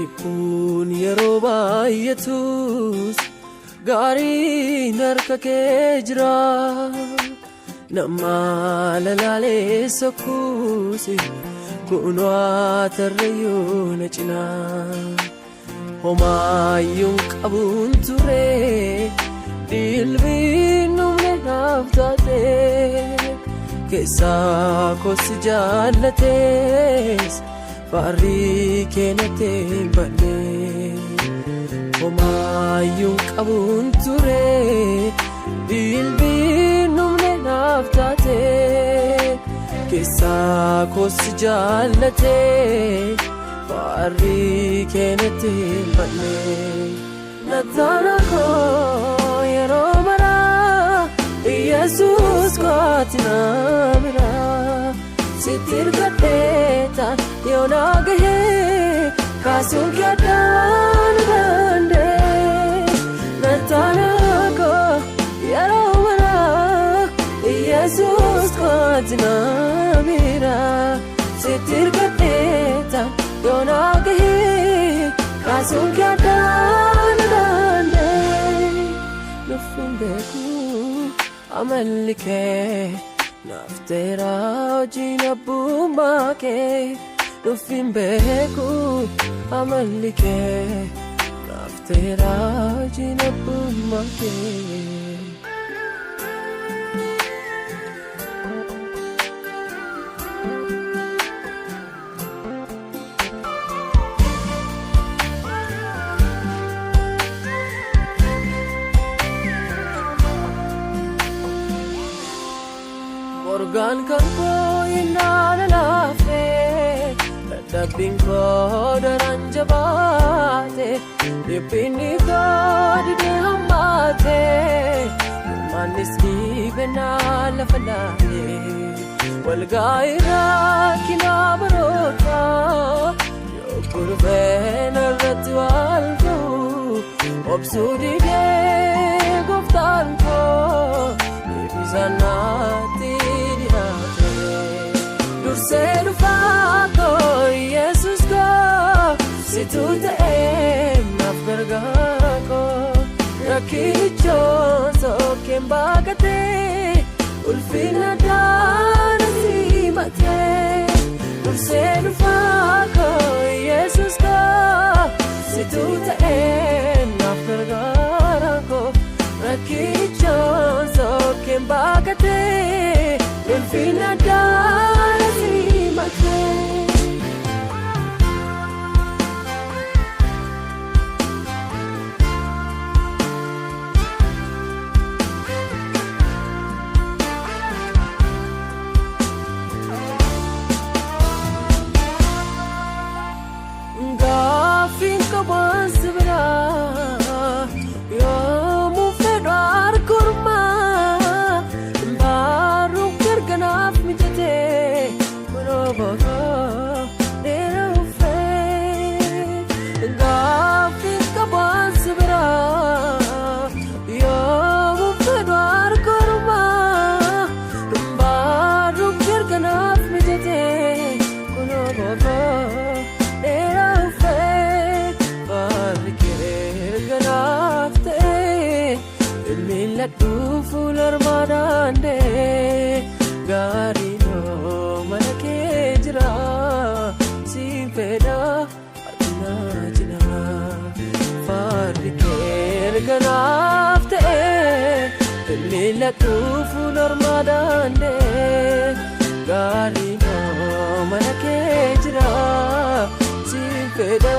Dhiphuun yeroo baay'atus gaariin harka kee jira. Nama lalaalee sokkuusi kunoo atarrayyuu na cinaa. Homaayyuun qabuun ture dilbiin humne naaf taate. Keessaa kosi jaallates faarrii keenyateen badhee. Homaayyuun qabuun ture dilbiin humne naaf taate. Keessaa kosi jaallates faarrii keenyateen badhee. Nataana koo yeroo maraa Yesus kooti na bira. Sitti hirkadheetaan yoo na gahee kaasuun kee addaan dandee. Nataana koo yeroo maraa Yesus kooti na bira. Sitti hirkadheetaan yoo na gahee kaasuun kee addaan dandee. Lubbuun beeku amalli kee naaf teera hojiin abbummaa kee. Lubbuun beeku amalli kee naaf teera hojiin abbummaa kee. Orgaan kan koo innaana laafee dadhabbiin koo daran jabaate. Dhiphinni koo didee hammaatee mannis dhiibennaa lafa laalee. Walgaa'irraa kinaa barootaa yoo gurfeen irratti wal ga'u obsuu didee gooftaan koo deebisaan naatti dhiyaate. Dursee dhufaa koo Yesus koo situu ta'ee naaf gargaara koo. Rakkichoon sookeen baaqatee ulfina daana simatee. Dursee dhufaa koo Yesus koo situu ta'ee naaf gargaara koo. Rakkichoon sookeen baaqatee ulfina daana simatee. Gaafiin qabaan sibiraa yoo muufedhu harkurmaa. Baaruu garganaaf mijatee kunoo boqoo dheera uffee. Gaafiin qabaan sibiraa yoo muufedhu harkurmaa. Baaruu garganaaf mijatee kunoo boqoo dheera uffee. Baarri kee ganaaf ta'ee miiladhuu fuula armaan dee. Gaariinoo mana kee jira siin fedha addunyaa cinaa. Baarri kee ganaaf ta'ee miiladhuu fuula armaan dee. Gaariinoo mana kee jira siin fedha